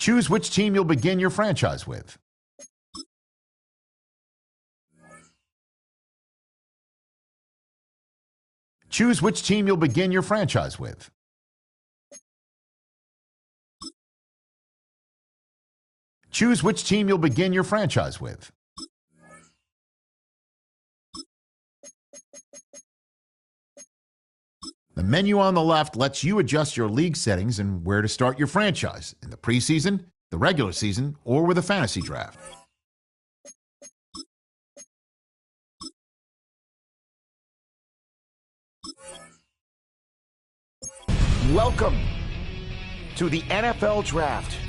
Choose which team you'll begin your franchise with. Choose which team you'll begin your franchise with. Choose which team you'll begin your franchise with. The menu on the left lets you adjust your league settings and where to start your franchise in the preseason, the regular season, or with a fantasy draft. Welcome to the NFL Draft.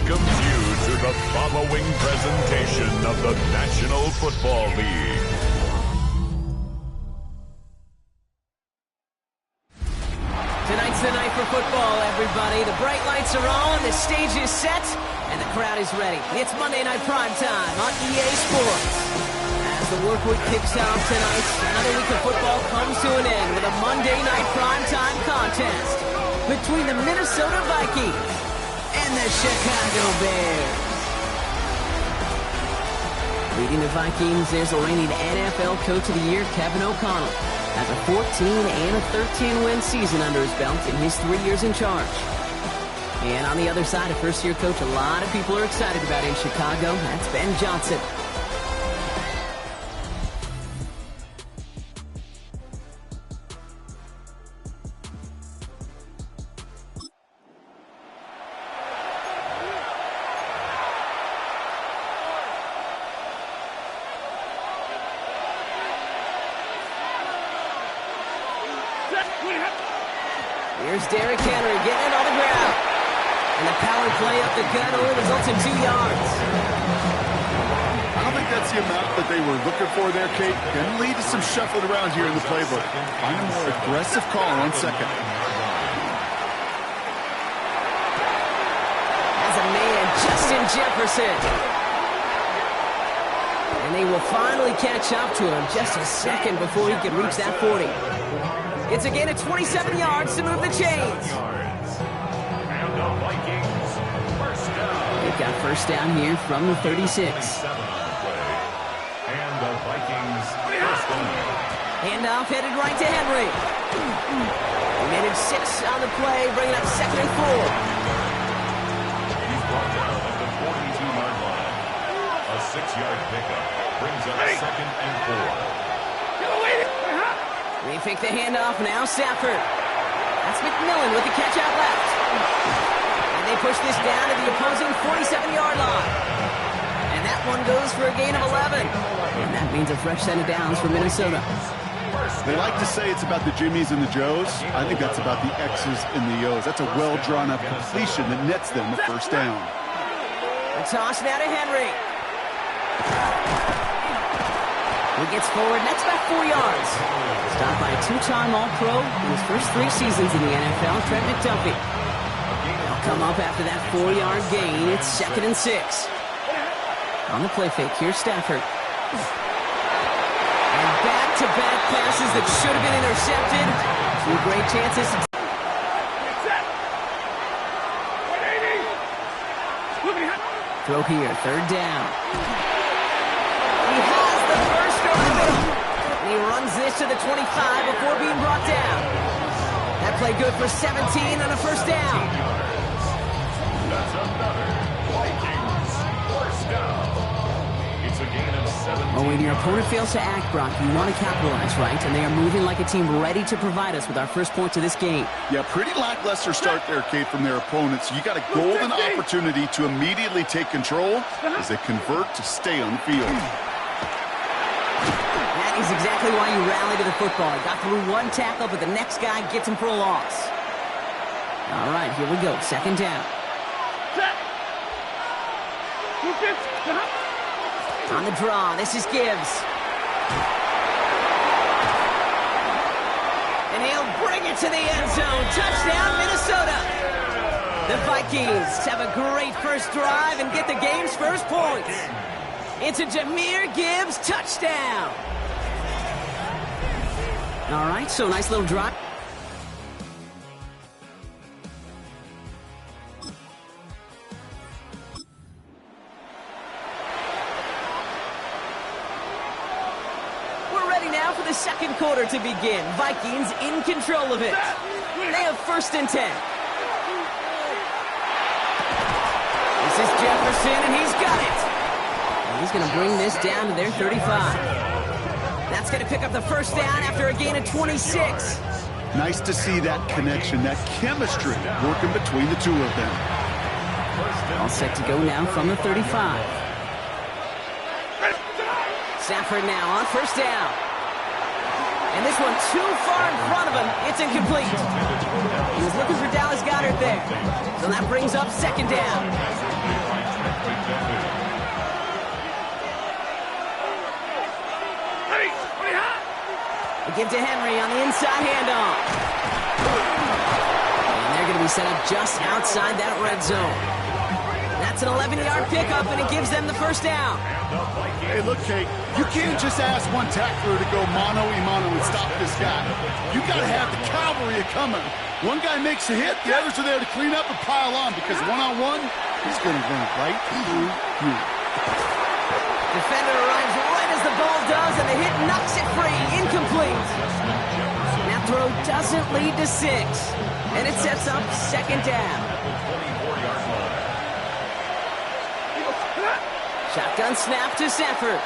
welcomes you to the following presentation of the National Football League. Tonight's the night for football, everybody. The bright lights are on, the stage is set, and the crowd is ready. It's Monday Night Primetime on EA Sports. As the work week kicks off tonight, another week of football comes to an end with a Monday Night Primetime contest between the Minnesota Vikings and the Chicago Bears. Leading the Vikings, there's the reigning NFL Coach of the Year, Kevin O'Connell. Has a 14 and a 13-win season under his belt in his 3 years in charge. And on the other side, a first-year coach a lot of people are excited about in Chicago. That's Ben Johnson. Here's Derrick Henry getting it on the ground. And the power play up the gut only results in 2 yards. I don't think that's the amount that they were looking for there, Kate. Can lead to some shuffling around here in the playbook. Find a more aggressive call on second. As a man, Justin Jefferson. And they will finally catch up to him just a second before he could reach that 40. It's a gain of 27 yards to move the chains. And the Vikings, first down. They've got first down here from the 36. 7 on the play. And the Vikings, first down. Handoff headed right to Henry. He made it 6 on the play, bringing up 2nd and 4. He's brought down at the 42-yard line. A 6-yard pickup brings up 2nd and 4. They fake the handoff, now Stafford. That's McMillan with the catch out left. And they push this down to the opposing 47-yard line. And that one goes for a gain of 11. And that means a fresh set of downs for Minnesota. They like to say it's about the Jimmies and the Joes. I think that's about the X's and the O's. That's a well-drawn-up completion that nets them a first down. A toss now to Henry. He gets forward, next back 4 yards. Stopped by a 2-time All-Pro in his first 3 seasons in the NFL, Trent McDuffie. They'll come up after that 4-yard gain. It's 2nd and 6. On the play fake, here's Stafford. And back-to-back passes that should have been intercepted. 2 great chances. Throw here, 3rd down. He has the first over the middle. And he runs this to the 25 before being brought down. That play good for 17 on a first down. That's another Vikings first down. when your opponent fails to act, Brock, you want to capitalize, right? And they are moving like a team ready to provide us with our first points of this game. Yeah, pretty lackluster start there, Kate, from their opponents. You got a golden opportunity to immediately take control as they convert to stay on the field. That is exactly why you rally to the football. He got through one tackle, but the next guy gets him for a loss. All right, here we go. Second down. On the draw, this is Gibbs. And he'll bring it to the end zone. Touchdown, Minnesota. The Vikings have a great first drive and get the game's first points. It's a Jahmyr Gibbs touchdown. All right, so nice little drive. We're ready now for the second quarter to begin. Vikings in control of it. They have 1st and 10. This is Jefferson, and he's got it. And he's going to bring this down to their 35. That's going to pick up the first down after a gain of 26. Nice to see that connection, that chemistry working between the two of them. All set to go now from the 35. Stafford now on first down. And this one too far in front of him. It's incomplete. He was looking for Dallas Goedert there. So that brings up second down. They give to Henry on the inside handoff. And they're going to be set up just outside that red zone. That's an 11-yard pickup, and it gives them the first down. Hey, look, Kate, you can't just ask one tackler to go mano-a-mano and stop this guy. You got to have the cavalry coming. One guy makes a hit, the others are there to clean up and pile on, because one-on-one, he's going to run right through you. Defender arrives right as the ball does, and the hit knocks it free. Incomplete. That throw doesn't lead to 6, and it sets up second down. Shotgun snap to Stafford.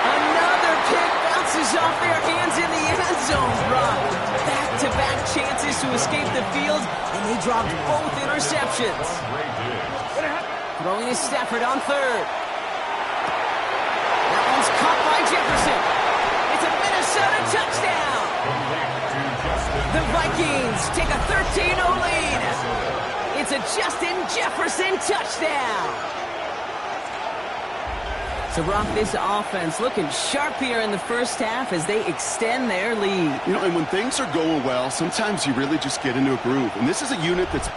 Another pick bounces off their hands in the end zone, Brock. Back-to-back chances to escape the field, and they dropped both interceptions. Throwing to Stafford on third. That one's caught by Jefferson. It's a Minnesota touchdown. The Vikings take a 13-0 lead. It's a Justin Jefferson touchdown. So, Brock, this offense looking sharp here in the first half as they extend their lead. You know, and when things are going well, sometimes you really just get into a groove. And this is a unit that's...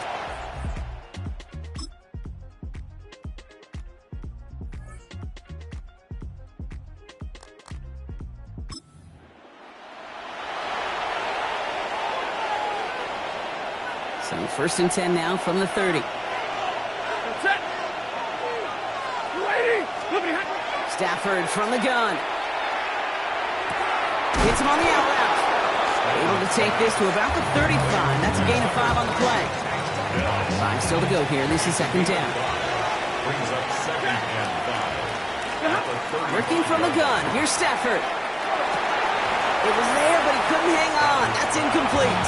So 1st and 10 now from the 30. Stafford from the gun. Hits him on the out route. Able to take this to about the 35. That's a gain of 5 on the play. 5 still to go here. This is second down. Brings up 2nd and 5. Working from the gun. Here's Stafford. It was there, but he couldn't hang on. That's incomplete.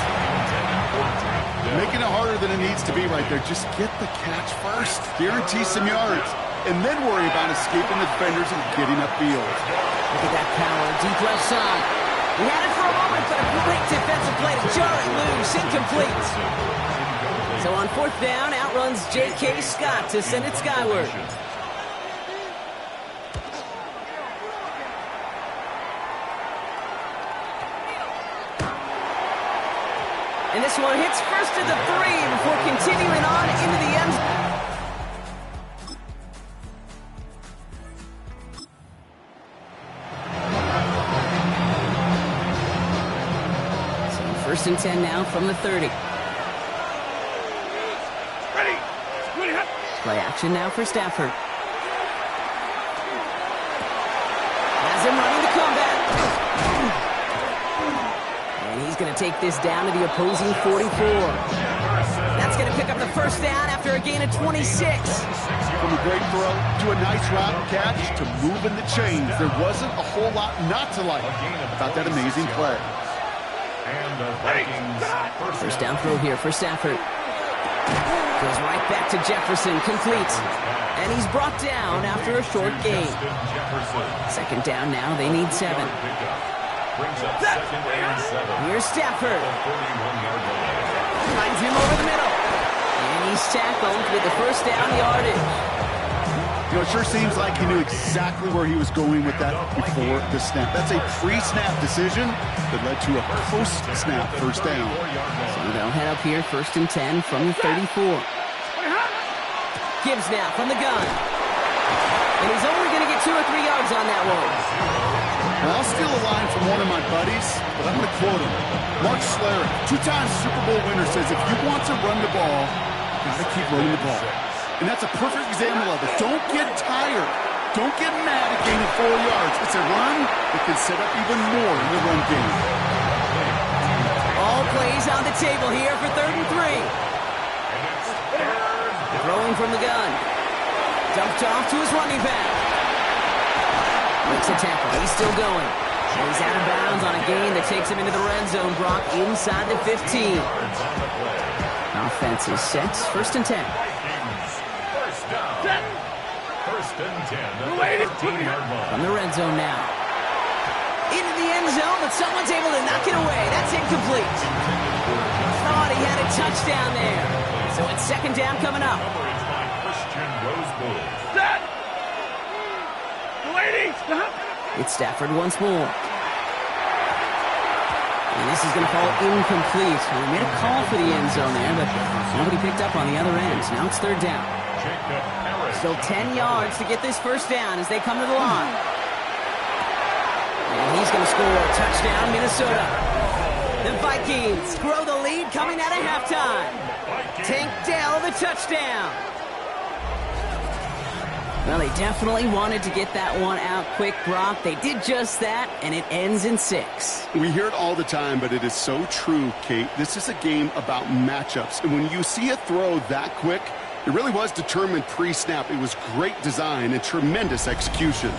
Making it harder than it needs to be right there. Just get the catch first. Guarantee some yards. And then worry about escaping the defenders and getting upfield. Look at that power. Deep left side. He had it for a moment, but a great defensive play to jar it loose. Incomplete. So on 4th down, outruns J.K. Scott to send it skyward. And this one hits first to the 3 before continuing on into the end zone. So 1st and 10 now from the 30. Play action now for Stafford. Has him running the comeback. And he's going to take this down to the opposing 44. That's It's going to pick up the first down after a gain of 26. From a great throw to a nice route catch to moving the chains, there wasn't a whole lot not to like about that amazing play. And the Vikings First down throw here for Stafford. Goes right back to Jefferson, complete. And he's brought down after a short gain. Second down now, they need 7. brings up second and 7. Here's Stafford. 31-yard line. Finds him over the middle. And he's tackled with the first down yardage. You know, it sure seems like he knew exactly where he was going with that before the snap. That's a pre-snap decision that led to a post-snap first down. So they'll head up here, 1st and 10 from the 34. Gibbs now from the gun. And he's only going to get 2 or 3 yards on that one. Well, I'll steal a line from one of my buddies, but I'm going to quote him. Mark Schlereth, 2-time Super Bowl winner, says if you want to run the ball, you got to keep running the ball. And that's a perfect example of it. Don't get tired. Don't get mad at gaining 4 yards. It's a run that can set up even more in the run game. All plays on the table here for 3rd and 3. Throwing from the gun. Dumped off to his running back. Makes a tackle. He's still going. He's out of bounds on a gain that takes him into the red zone. Brock inside the 15. Offense is set. 1st and 10. First and 10 at the 15-yard line. From the red zone now. Into the end zone, but someone's able to knock it away. That's incomplete. Thought he had a touchdown there. So it's 2nd down coming up. Coverage by Christian Rosebull. It's Stafford once more. And this is going to fall incomplete. We made a call for the end zone there, but nobody picked up on the other end. Now it's 3rd down. Jacob Harris. Still 10 yards to get this first down as they come to the line. And he's going to score a touchdown, Minnesota. The Vikings grow the lead coming out of halftime. Tank Dell the touchdown. Well, they definitely wanted to get that one out quick, Brock. They did just that, and it ends in 6. We hear it all the time, but it is so true, Kate. This is a game about matchups. And when you see a throw that quick, it really was determined pre-snap. It was great design and tremendous execution.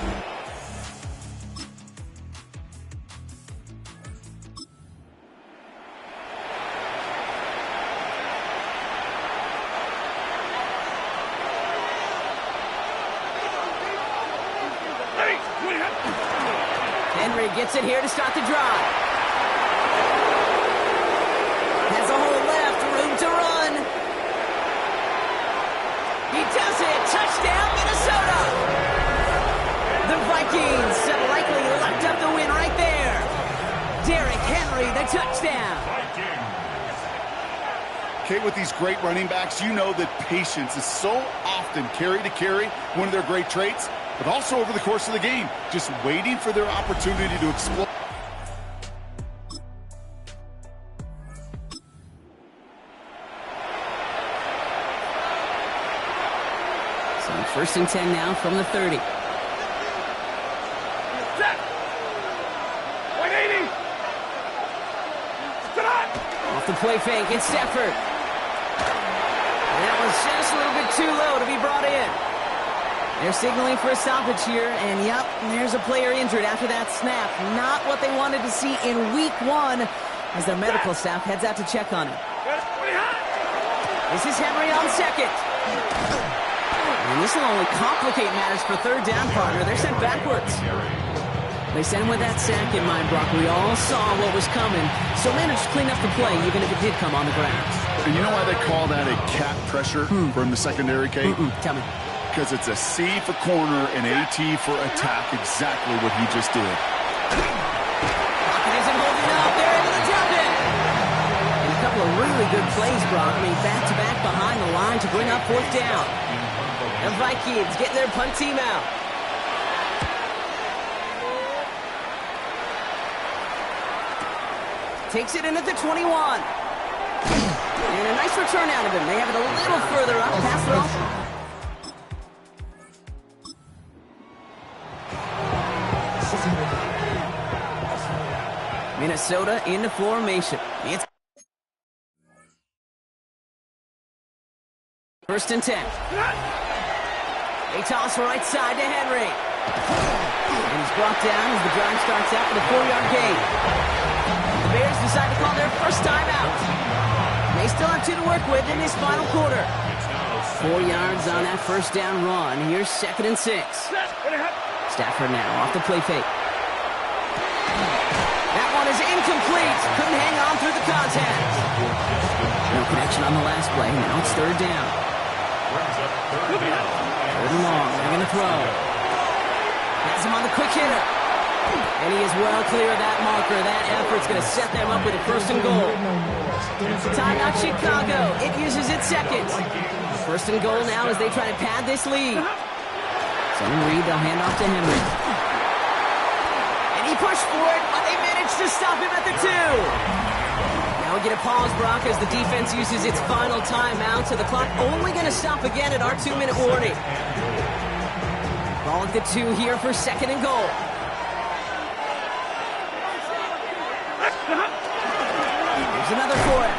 Henry gets it here to start the drive. Has a hole left, room to run. He does it. Touchdown, Minnesota. The Vikings have likely locked up the win right there. Derrick Henry, the touchdown. Kate, with these great running backs, you know that patience is so often carry to carry, one of their great traits, but also over the course of the game, just waiting for their opportunity to explode. So 1st and 10 now from the 30. Off the play fake, it's Stafford. And that was just a little bit too low to be brought in. They're signaling for a stoppage here, and yep, there's a player injured after that snap. Not what they wanted to see in week 1 as their medical staff heads out to check on him. This is Henry on 2nd. And this will only complicate matters for 3rd down, partner. They're sent backwards. They sent him with that sack in mind, Brock. We all saw what was coming, so managed to clean up the play, even if it did come on the ground. And you know why they call that a cat pressure from the secondary, Kate? Tell me. Because it's a C for corner and AT for attack, exactly what he just did. Lockett isn't holding up. They're able to drop it. And a couple of really good plays, Brock. I mean, back-to-back behind the line to bring up 4th down. The Vikings getting their punt team out. Takes it in at the 21. And a nice return out of him. They have it a little further up. Pass it off. Minnesota into formation. It's First and 10. They toss right side to Henry. And he's brought down as the drive starts out for the 4-yard gain. The Bears decide to call their first timeout. They still have 2 to work with in this final quarter. 4 yards on that first down run. Here's 2nd and 6. Stafford now off the play fake. That one is incomplete. Couldn't hang on through the contact. No connection on the last play. Now it's 3rd down. 3rd and long. They're going to throw. Has him on the quick hitter. And he is well clear of that marker. That effort's going to set them up with a 1st and goal. Timeout Chicago. It uses its 2nd. 1st and goal now as they try to pad this lead. Same read, they'll hand off to Henry. And he pushed for it, but they managed to stop him at the 2. Now we get a pause, Brock, as the defense uses its final timeout. So the clock only going to stop again at our 2-minute warning. Ball at the 2 here for 2nd and goal. Here's another for him.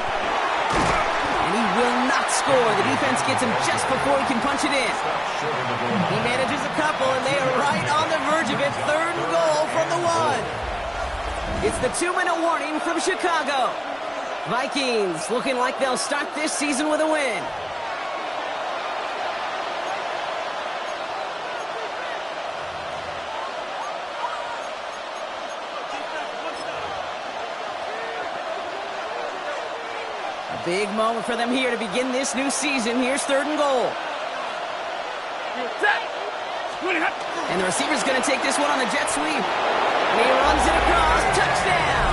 And he will not score. The defense gets him just before he can punch it in. He manages a couple, and they are right on the verge of it. 3rd and goal from the 1. It's the 2-minute warning from Chicago. Vikings looking like they'll start this season with a win. A big moment for them here to begin this new season. Here's 3rd and goal. And the receiver's going to take this one on the jet sweep. And he runs it across. Touchdown!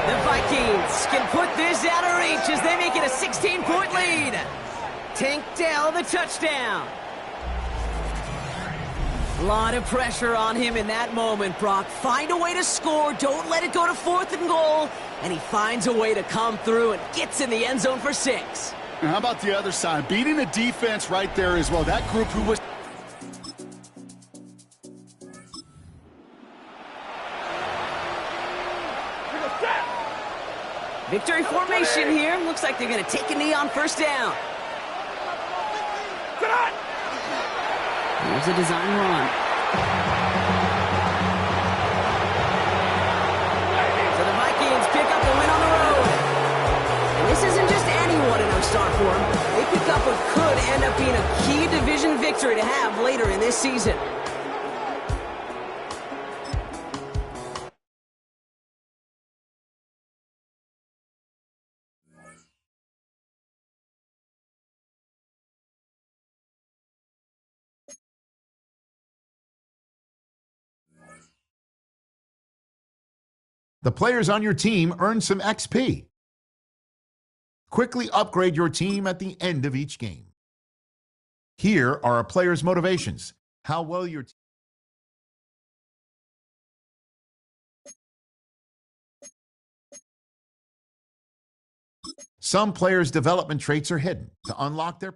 The Vikings can put this out of reach as they make it a 16-point lead. Tank Dell, the touchdown. A lot of pressure on him in that moment, Brock. Find a way to score. Don't let it go to 4th and goal. And he finds a way to come through and gets in the end zone for 6. And how about the other side? Beating the defense right there as well. That group who was... Victory formation here. Looks like they're going to take a knee on 1st down. Here's a design run. So the Vikings pick up the win on the road. And this isn't just anyone in our start form. They pick up what could end up being a key division victory to have later in this season. The players on your team earn some XP. Quickly upgrade your team at the end of each game. Here are a player's motivations. How well your team. Some players' development traits are hidden to unlock their.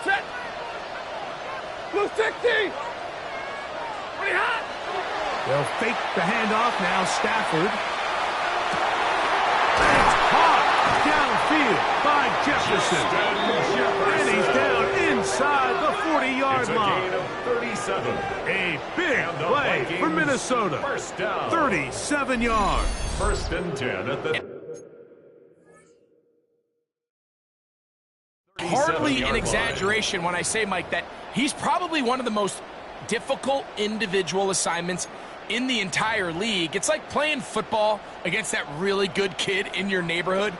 Set. Blue 60. Pretty hot. They'll fake the handoff now. Stafford. It's caught downfield by Jefferson. And he's down inside the 40-yard line. A gain of 37. A big play for Minnesota. First down. 37 yards. First and 10 at the... Hardly an exaggeration when I say, Mike, that he's probably one of the most difficult individual assignments in the entire league. It's like playing football against that really good kid in your neighborhood.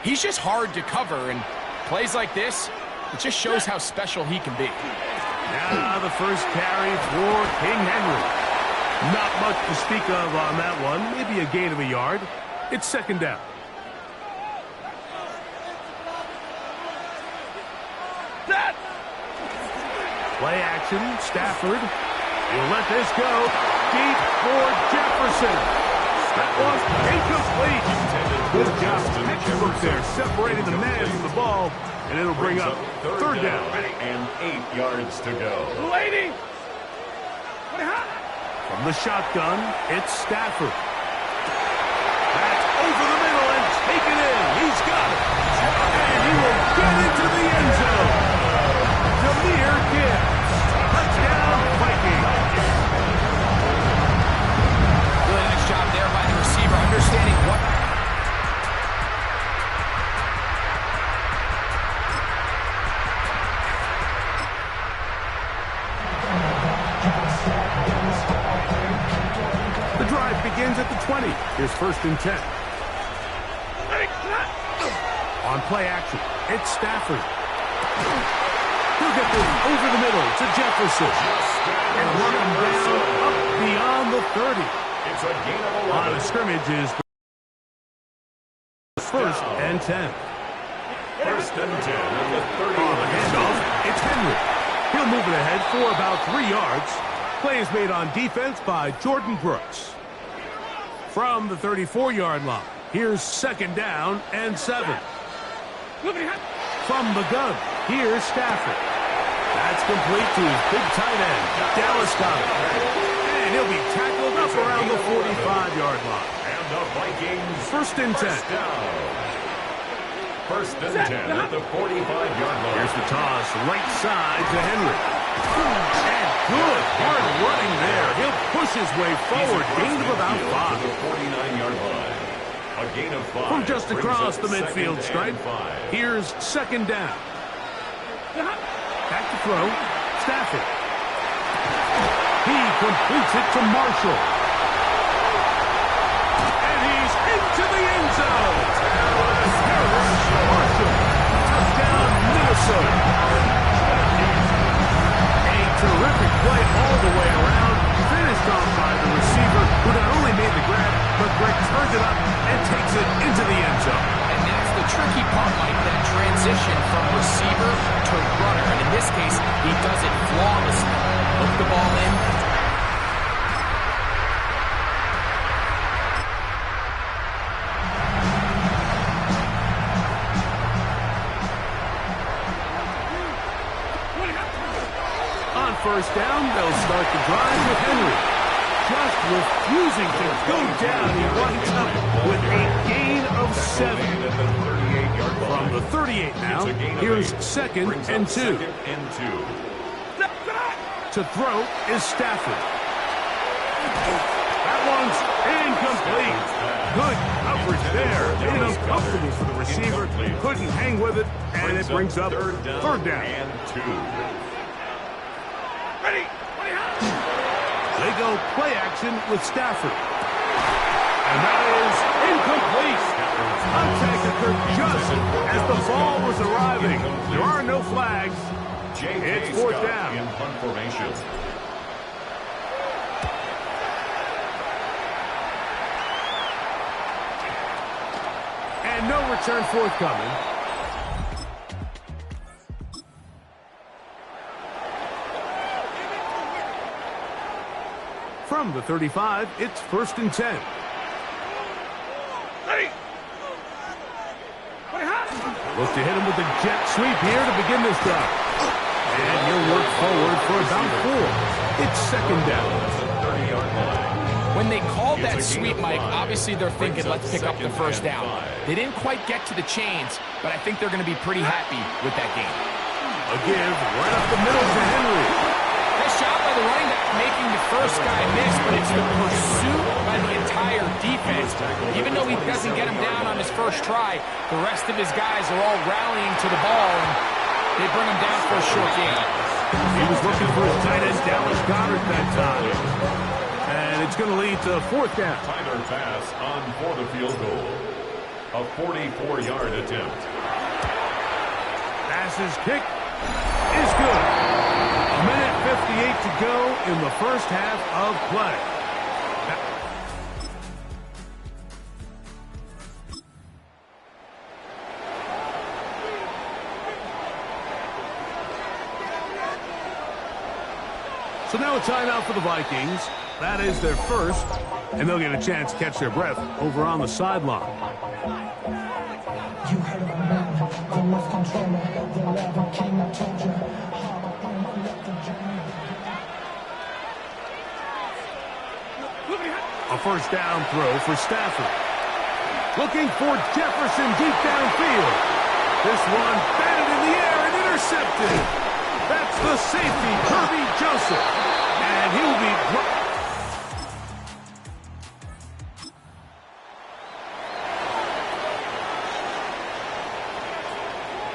He's just hard to cover, and plays like this, it just shows how special he can be. Now the first carry for King Henry. Not much to speak of on that one. Maybe a gain of a yard. It's second down. Play action, Stafford. He'll let this go. Deep for Jefferson. That was incomplete. Good job. Textbook there, separating the man from the ball, and it'll bring up third down. And 8 yards to go. Lady! From the shotgun, it's Stafford. That's over the middle and taken in. He's got it. And he will get into the end zone. Jameer Gibbs. Touchdown, Vikings. Really nice job there by the receiver, understanding what... The drive begins at the 20. Here's first and 10. On play action, it's Stafford. He'll get this over the middle to Jefferson. And run him down up beyond the 30. It's a gain of 11. Line of scrimmage is first and 10. First and 10 at the 30. On the handoff, it's Henry. He'll move it ahead for about 3 yards. Play is made on defense by Jordan Brooks. From the 34-yard line, here's second down and 7. From the gun, here's Stafford. That's complete to his big tight end, Dallas Goedert. And he'll be tackled up around the 45-yard line. And the Vikings. First and 10. Down. First and 10 at the 45-yard line. Here's the toss, right side to Henry. And good hard running there. He'll push his way forward. Gain of about 5. To the 49-yard line. A gain of 5. From just across the Brings up midfield second and stripe, 5. here's second down. Back to throw, Stafford. He completes it to Marshall. And he's into the end zone. Marshall. Touchdown, Minnesota. A terrific play all the way around. Finished off by the receiver, who not only made the grab, but Greg turned it up and takes it into the end zone. And that's the tricky part, Mike, that transition from receiver to runner. And in this case, he does it flawlessly. Hook the ball in. On first down, they'll start the drive with Henry. Just refusing to go down. He winds up with a gain of 7. Made at the 38-yard line. From the 38 now, It's a gain of here's 8. 2nd Brings and up 2. 2nd and 2. To throw is Stafford. That one's incomplete. Good coverage there. Made it uncomfortable for the receiver. Couldn't hang with it, and it brings up third down. And 2. They go play action with Stafford. And that is incomplete. Contact occurred just as the ball was arriving. There are no flags. It's 4th down. In punt formation. And no return forthcoming. From the 35, it's 1st and 10. Look to hit him with a jet sweep here to begin this drive. And he'll work forward for about 4. It's 2nd down. 30-yard line. When they called that sweep, Mike, obviously they're thinking, let's pick up the first down. They didn't quite get to the chains, but I think they're going to be pretty happy with that game. A give right up the middle to Henry. Nice job by the running back making the first guy miss, but it's the pursuit by the entire defense. Even though he doesn't get him down on his first try, the rest of his guys are all rallying to the ball, and they bring him down for a short gain. He was looking for his tight end, Dallas Goddard, that time. And it's going to lead to 4th down. Tyler pass on for the field goal. A 44-yard attempt. Pass's kick is good. A minute 58 to go in the first half of play. So now a timeout for the Vikings. That is their first, and they'll get a chance to catch their breath over on the sideline. You heard of a man, the love controller, the lava king, I told you. A first down throw for Stafford. Looking for Jefferson deep downfield. This one batted in the air and intercepted. That's the safety, Kirby Joseph. And he'll be dropped.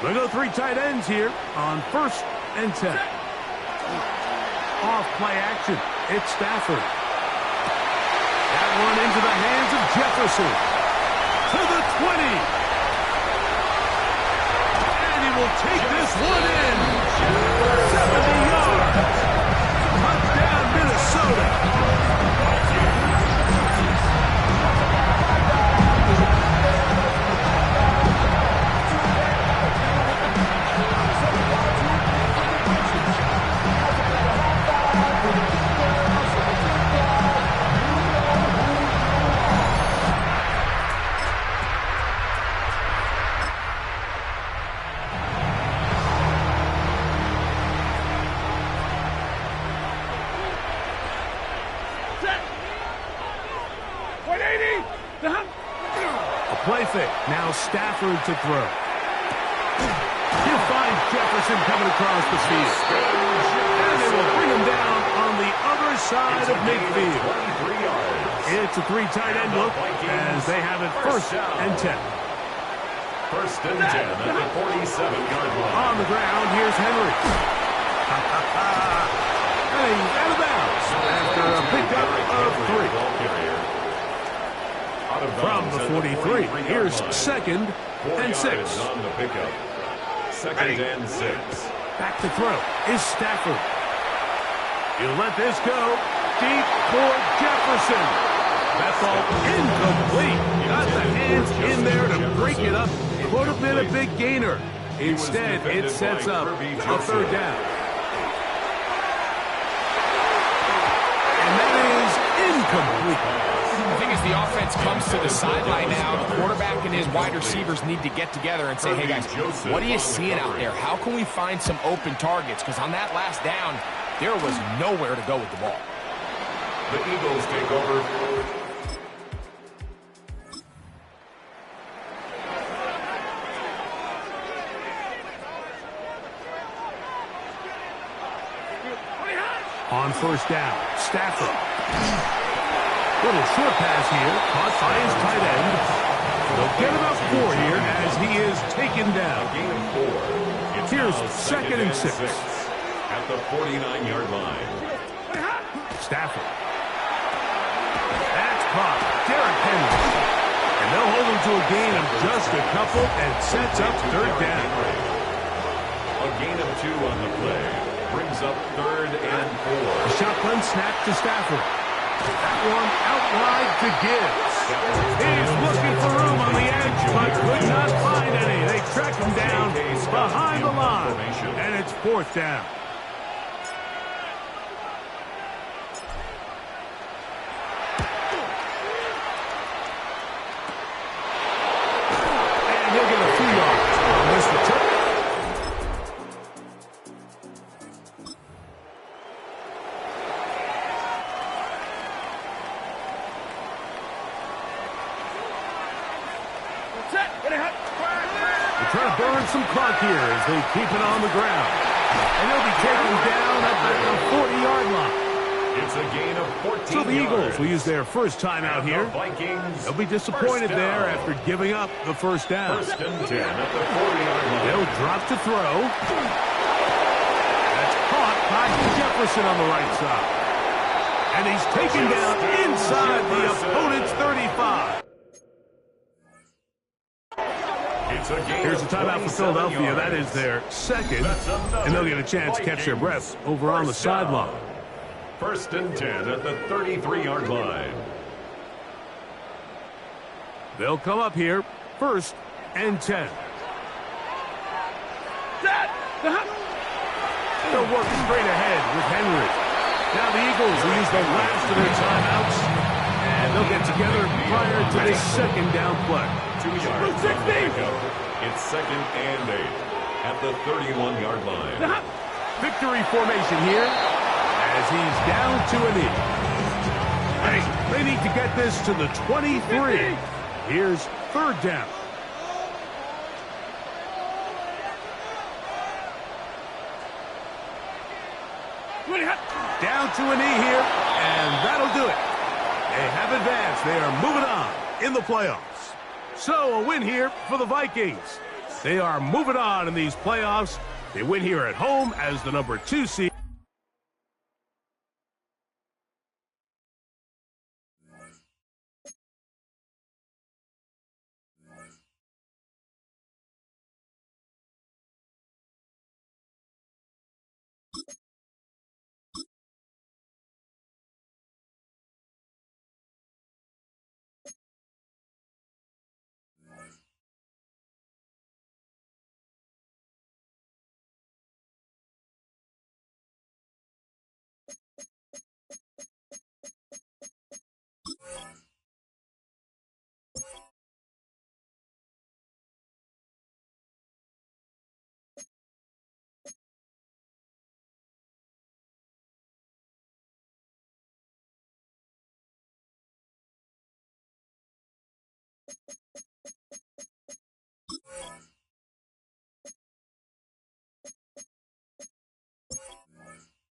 They go 3 tight ends here on 1st and 10. Off play action. It's Stafford. That one into the hands of Jefferson. To the 20. And he will take this one in. 70 yards. Touchdown, Minnesota. Play fake. Now Stafford to throw. He'll find Jefferson coming across the field. And they will bring him down on the other side of midfield. It's a 3 tight end look as they have it 1st and 10. 1st and 10 at the 47-yard line. On the ground, here's Henry. And he's out of bounds after a pickup of 3. From the 43, here's 2nd and 6. On the pickup. 2nd and 6. Back to throw is Stafford. He'll let this go deep for Jefferson. That ball incomplete. Got the hands in there to break it up. Could have been a big gainer. Instead, it sets up a 3rd down. And that is incomplete. I think as the offense comes to the sideline now, the quarterback and his wide receivers need to get together and say, hey guys, what are you seeing out there? How can we find some open targets? Because on that last down, there was nowhere to go with the ball. The Eagles take over. On first down, Stafford. Little short pass here, caught by his tight end. They'll get about 4 here as he is taken down. Gain of 4. It's Here's now second and 6. At the 49-yard line. Stafford. That's caught. Derrick Henry. And they'll hold him to a gain of just a couple and sets up third down. A gain of 2 on the play. Brings up 3rd and 4. A shotgun snap to Stafford. That one out wide to Gibbs. He's looking for room on the edge, but could not find any. They track him down behind the line, and it's 4th down. And he'll get a few yards on this return. They're trying to burn some clock here as they keep it on the ground. And they'll be taken down at the 40-yard line. It's a gain of 14 So the yards. Eagles will use their first time out And here. the Vikings They'll be disappointed first there down. after giving up the first down. 1st and 10 at the 40-yard line. They'll drop to throw. That's caught by Jefferson on the right side. And he's taken down inside the opponent's 35. It's a gain Here's a of timeout for 27 Philadelphia. yards. That is their second. That's another And they'll get a chance to catch their breath Vikings over on the first down. sideline. 1st and 10 at the 33-yard line. They'll come up here, 1st and 10. They'll work straight ahead with Henry. Now the Eagles will use the last of their timeouts, and they'll get together prior to this second down play. 2 yards on the pickup. It's 2nd and 8 at the 31-yard line. Victory formation here as he's down to a knee. They need to get this to the 23. Here's 3rd down. Down to a knee here, and that'll do it. They have advanced. They are moving on in the playoffs. So a win here for the Vikings. They are moving on in these playoffs. They win here at home as the number 2 seed.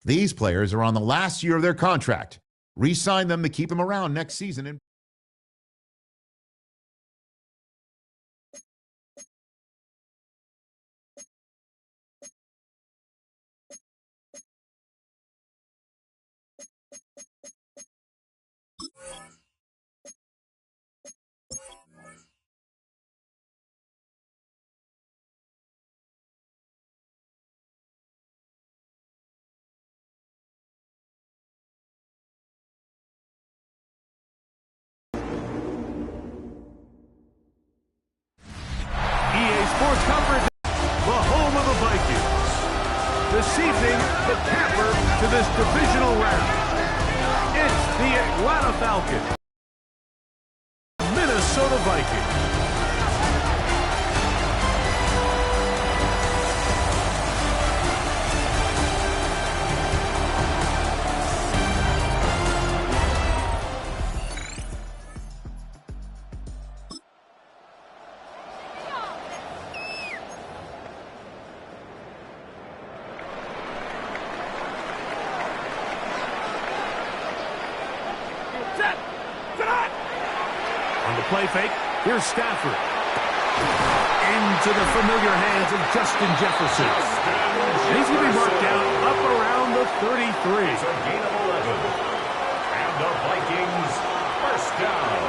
These players are on the last year of their contract. Re-sign them to keep them around next season. And EA Sports Conference, the home of the Vikings. This evening, the capper to this divisional round. It's the Atlanta Falcons. Minnesota Vikings. play fake. Here's Stafford. Into the familiar hands of Justin Jefferson. And he's going to be marked down up around the 33. It's a gain of 11. And the Vikings first down.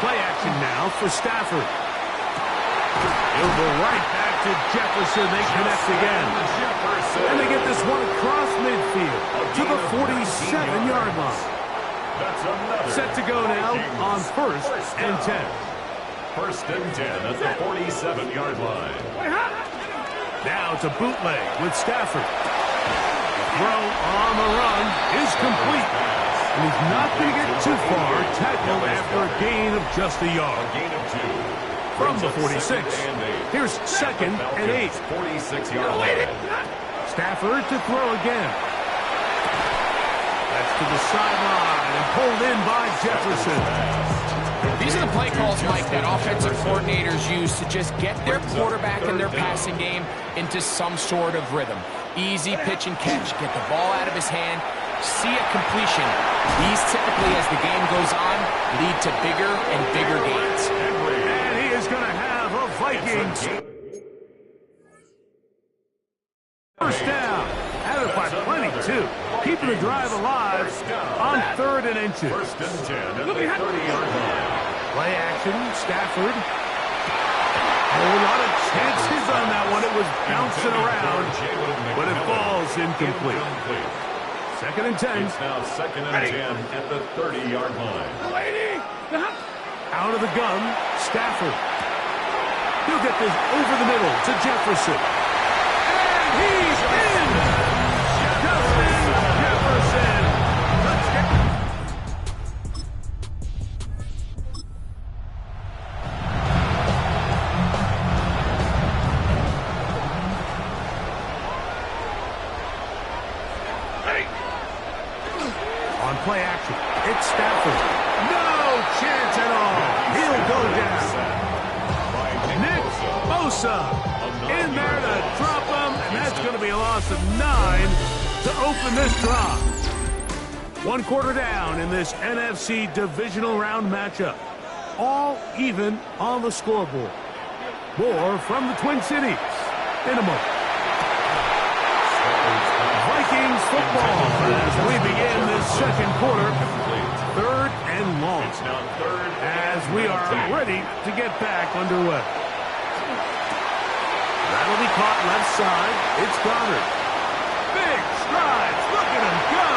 Play action now for Stafford. He'll go right back to Jefferson. They connect again. And they get this one across midfield to the 47-yard line. Set to go now on 1st and 10. 1st and 10 at the 47-yard line. Now to bootleg with Stafford. The throw on the run is complete. And he's not going to get too far. Tackled after a gain of just a yard. A gain of 2. From the 46. Here's 2nd and 8. 46-yard line. Stafford to throw again. That's to the sideline and pulled in by Jefferson. These are the play calls, Mike, that offensive coordinators use to just get their quarterback and their passing game into some sort of rhythm. Easy pitch and catch. Get the ball out of his hand. See a completion. These typically, as the game goes on, lead to bigger and bigger gains. And he is going to have a Vikings first down. Have it by plenty, too. Keeping the drive alive on 3rd and inches. 1st and 10 at the 30-yard line. Play action, Stafford. A lot of chances on that one. It was bouncing around, but it falls incomplete. 2nd and 10. It's now 2nd and 10 at the 30-yard line. Out of the gun, Stafford. He'll get this over the middle to Jefferson. And he's in! Justin Jefferson! On play action, it's Stafford. No chance at all. He'll go down. Nick Bosa in there to drop him, and that's going to be a loss of 9 to open this drive. 1 quarter down in this NFC divisional round matchup. All even on the scoreboard. More from the Twin Cities in a moment. Vikings football as we begin this 2nd quarter. 3rd and long. As we are ready to get back underway. That'll be caught left side. It's Goddard. Big strides. Look at him go.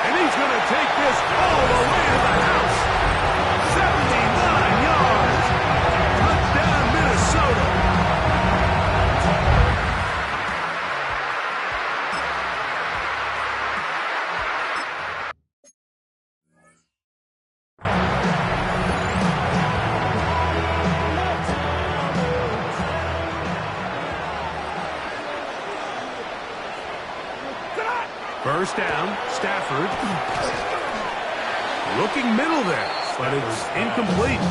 And he's going to take this all the way to the house. 79 yards. Touchdown, Minnesota. First down, Stafford. Looking middle there, but it's incomplete.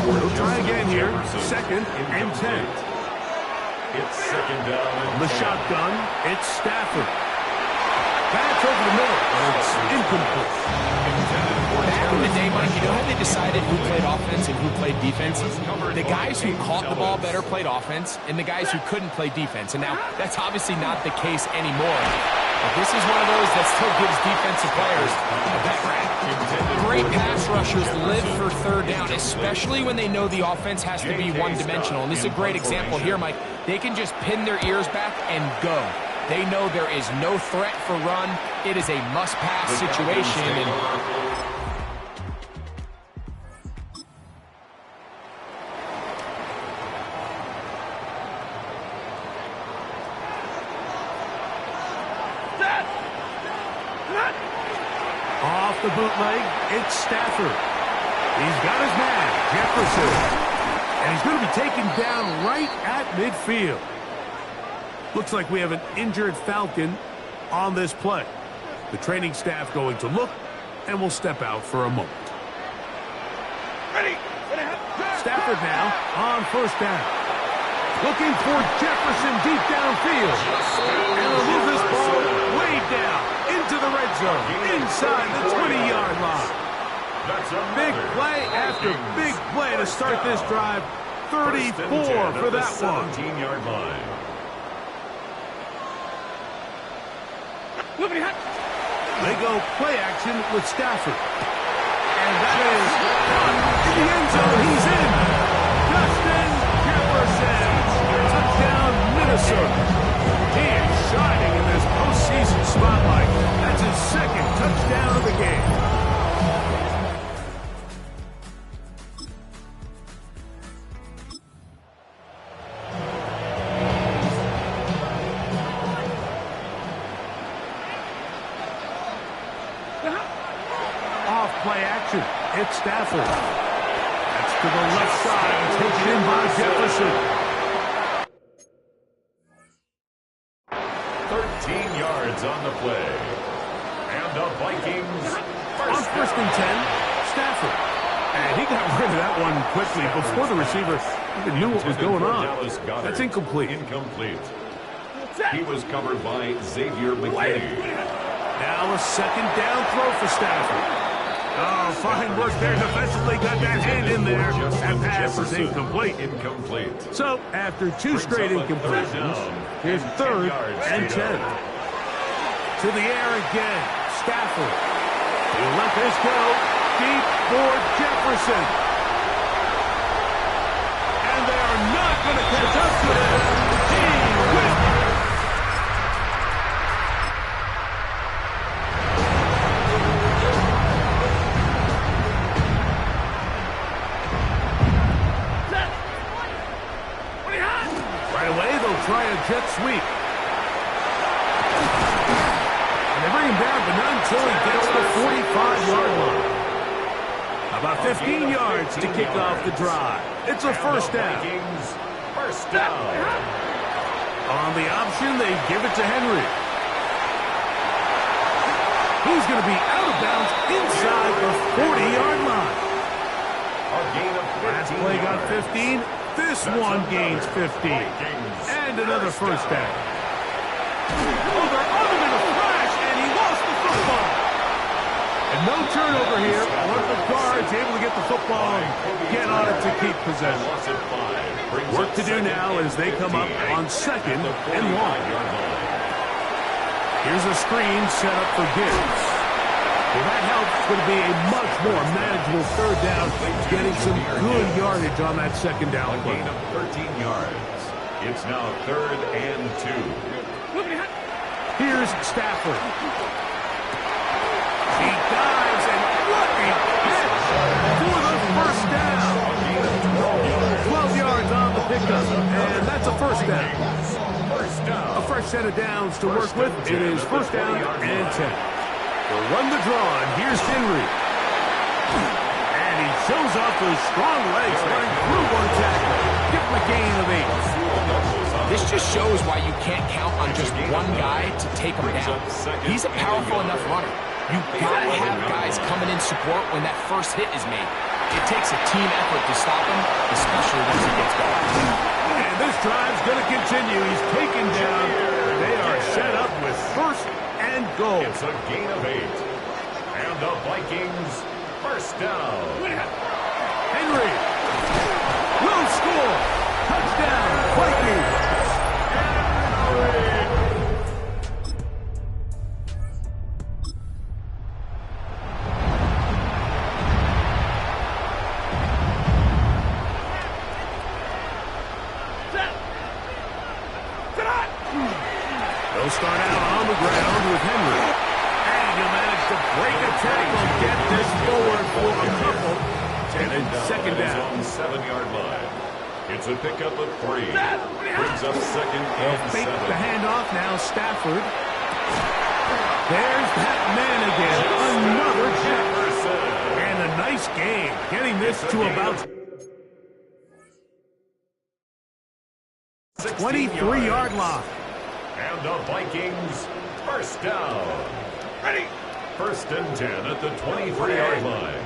He'll try again here. 2nd and 10. It's 2nd down. On the shotgun, it's Stafford. Pass over the middle, but it's incomplete. Back in the day, Mike, you know how they decided who played offense and who played defense? The guys who caught the ball better played offense, and the guys who couldn't play defense. And now, that's obviously not the case anymore. But this is one of those that still gives defensive players a bet rap. Great pass rushers live for 3rd down, especially when they know the offense has to be one-dimensional. And this is a great example here, Mike. They can just pin their ears back and go. They know there is no threat for run. It is a must-pass situation. And off the bootleg, it's Stafford. He's got his man, Jefferson. And he's going to be taken down right at midfield. Looks like we have an injured Falcon on this play. The training staff going to look, and will step out for a moment. Stafford now on 1st down. Looking for Jefferson deep downfield. And they'll move this ball way down into the red zone, inside the 20-yard line. Big play after big play to start this drive. 34 for that one. 17-yard line. They go play action with Stafford. And that is in the end zone. He's in. Justin Jefferson. Touchdown, Minnesota. He is shining in this postseason spotlight. That's his second touchdown of the game. Play action. It's Stafford. That's to the left side. Taken in by Jefferson. 13 yards on the play. And the Vikings On first and 10, Stafford. And he got rid of that one quickly before the receiver even knew what was going on. That's incomplete. Incomplete. He was covered by Xavier McKinney. Now a second down throw for Stafford. Oh, fine work there defensively. Got that hand in there. That pass is incomplete. So, after two straight incompletions, here's third and 10. To the air again. Stafford. He'll let this go. Deep for Jefferson. And they are not going to catch up to him. He will. Try a jet sweep. And they bring him down, but not until he gets the 45-yard line. About 15 yards to kick off the drive. It's a first down. First down. On the option, they give it to Henry. He's going to be out of bounds inside the 40-yard line. Last play got 15. This one gains 15. And another first down. Oh, they're on him in a flash, and he lost the football. And no turnover here. One of the guards able to get the football and get on it to keep possession. Work to do now as they come up on second and long. Here's a screen set up for Gibbs. Well, that helps. It's going to be a much more manageable third down, getting some good yardage on that second down play. Gain of 13 yards. It's now third and 2. Here's Stafford. He dives, and what a catch for the first down. 12 yards on the pickup, and that's a first down. A fresh set of downs to work with. It is first down and 10. They'll run the draw, and here's Henry. And he shows off those strong legs running through one tackle. Give him a gain of 8. This just shows why you can't count on just one guy to take him down. He's a powerful enough runner. You've got to have guys coming in support when that first hit is made. It takes a team effort to stop him, especially once he gets going. And this drive's going to continue. He's taken down. They are set up with first and goal. It's a gain of 8. And the Vikings first down. Henry will score. Touchdown, Vikings. They'll start out on the ground with Henry. And he'll manage to break a tackle, get this forward for a couple. And second down. On the 7-yard line. It's a pickup of 3. Brings up second and 7. Fake the handoff now, Stafford. There's that man again. Another Jefferson. And a nice game, getting this to about 23-yard line. And the Vikings first down. Ready. First and 10 at the 23-yard line.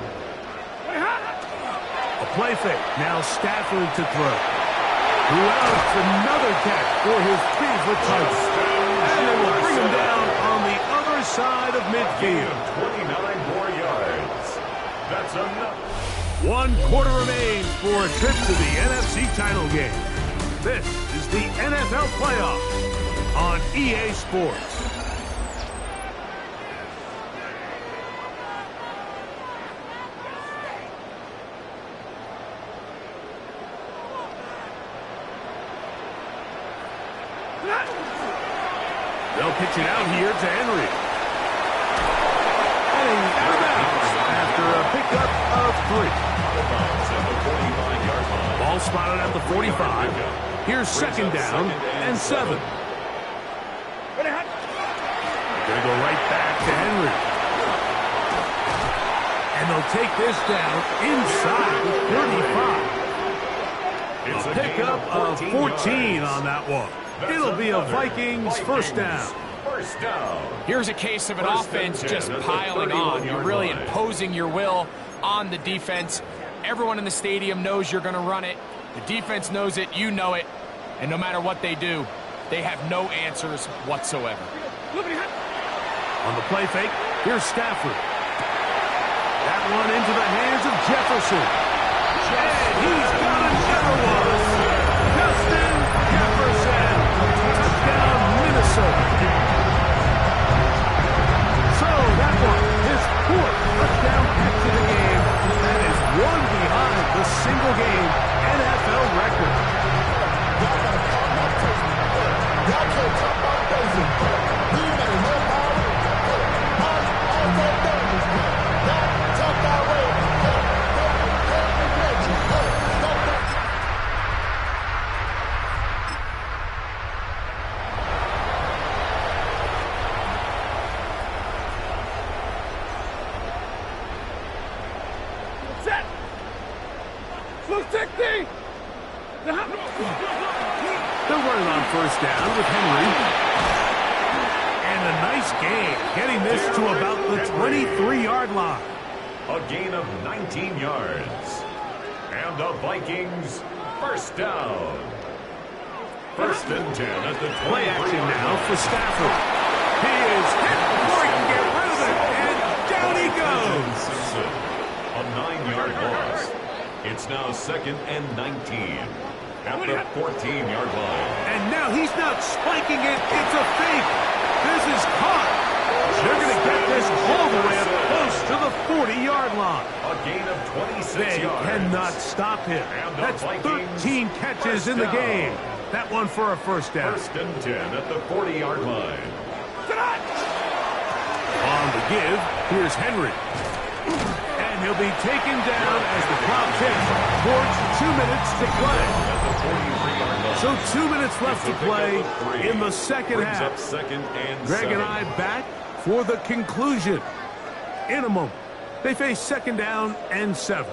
A play fake. Now Stafford to throw. Who else? Another catch for his favorite tight end. And they will bring him down on the other side of midfield. 29 more yards. That's enough. 1 quarter remains for a trip to the NFC title game. This is the NFL Playoffs on EA Sports. They'll pitch it out here to Henry. And he's out of bounds after a pickup of 3. Ball spotted at the 45. Here's second down and 7. They're going to go right back to Henry. And they'll take this down inside the 35. A pickup of 14 on that one. It'll be a Vikings first down. Here's a case of an offense just piling on. You're really imposing your will on the defense. Everyone in the stadium knows you're going to run it. The defense knows it. You know it. And no matter what they do, they have no answers whatsoever. On the play fake, here's Stafford. That one into the hands of Jefferson. And he's got another one. Justin Jefferson. Touchdown, Minnesota. So that one, his 4th touchdown catch of the game. That is one behind the single-game NFL record. They're running on first down with Henry. And a nice gain, getting this to about the 23-yard line. A gain of 19 yards. And the Vikings first down. First and 10 at the 23. Play action now for Stafford. He is hit before he can get rid of it. And down he goes. A 9-yard loss. It's now second and 19 at the 14-yard line. And now he's not spiking it. It's a fake. This is caught. They're going to get this all the way up close to the 40-yard line. A gain of 26 they yards. cannot stop him. That's 13 catches in the game. That one for a first down. First and 10 at the 40-yard line. On the give, here's Henry. And he'll be taken down as the clock ticks towards 2 minutes to play. So 2 minutes left to play in the second half. Greg and I back for the conclusion. In a moment, they face second down and 7.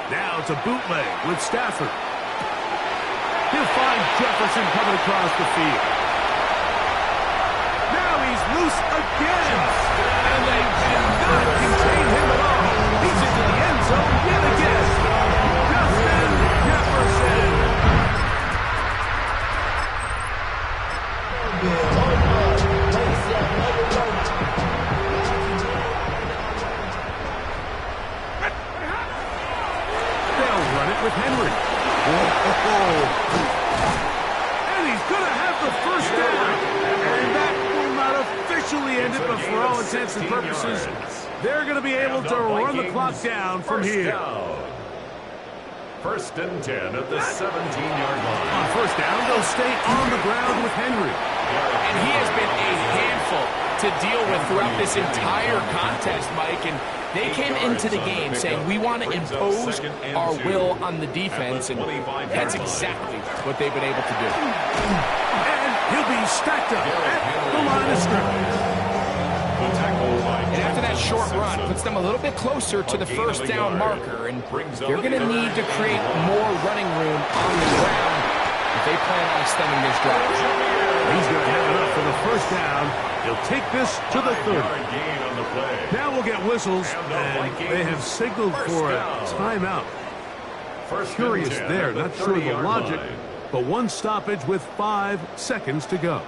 Now it's a bootleg with Stafford. He'll find Jefferson coming across the field. Now he's loose again. And they cannot contain him at all. He's into the end zone yet again. Justin Jefferson. They'll run it with Henry. And he's going to have the first down. And that will not officially end it, but for all intents and purposes, they're going to be able to run the clock down from here. First and 10 at the 17-yard line. On first down, they'll stay on the ground with Henry. And he has been a handful to deal with throughout this entire contest, Mike. And they came into the game saying, we want to impose our will on the defense, and that's exactly what they've been able to do. And he'll be stacked up at the line of scrimmage. And after that short run, puts them a little bit closer to the first down marker, and they're going to need to create more running room on the ground if they plan on extending this drive. He's going to have enough for the first down. He'll take this to the 30. Now we'll get whistles, and they have signaled for a timeout. Curious there, not sure the logic, but one stoppage with 5 seconds to go.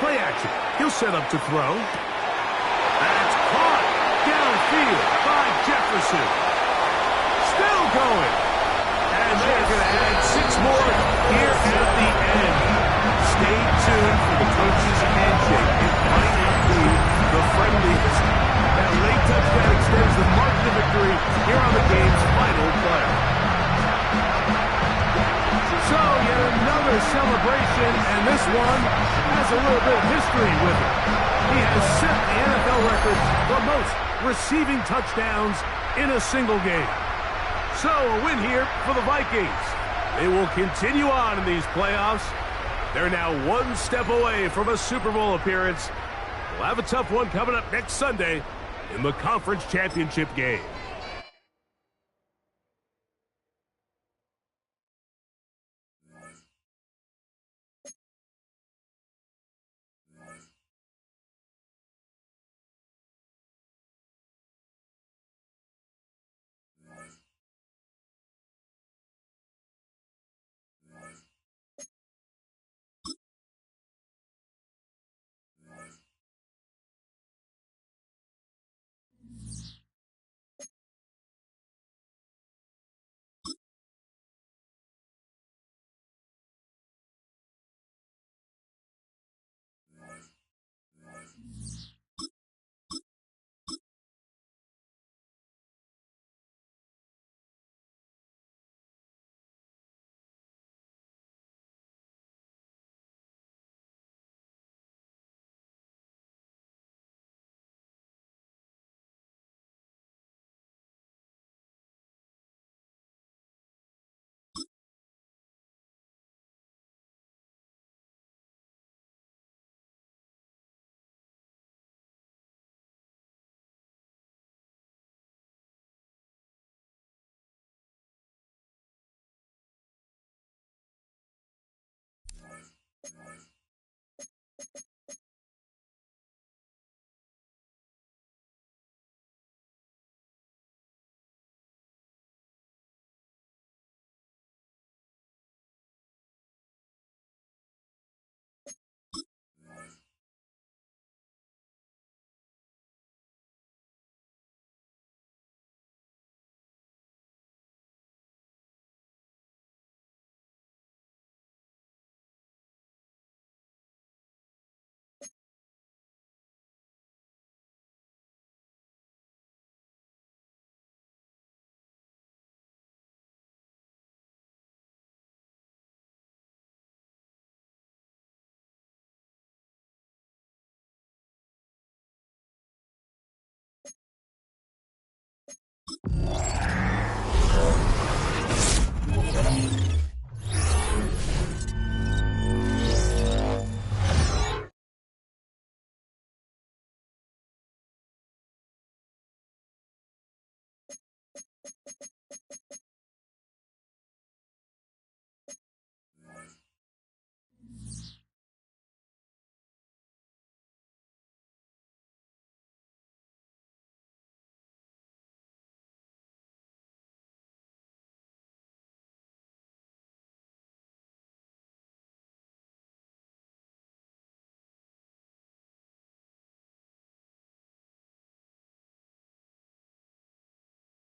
Play action. He'll set up to throw. That's caught downfield by Jefferson. Still going. And they're going to add 6 more here at the end. Stay tuned for the coach's handshake. It might be the friendliest. That late touchdown extends the margin of victory here on the game's final play. So, yet another celebration, and this one has a little bit of history with it. He has set the NFL record for most receiving touchdowns in a single game. So, a win here for the Vikings. They will continue on in these playoffs. They're now 1 step away from a Super Bowl appearance. We'll have a tough one coming up next Sunday in the Conference Championship game.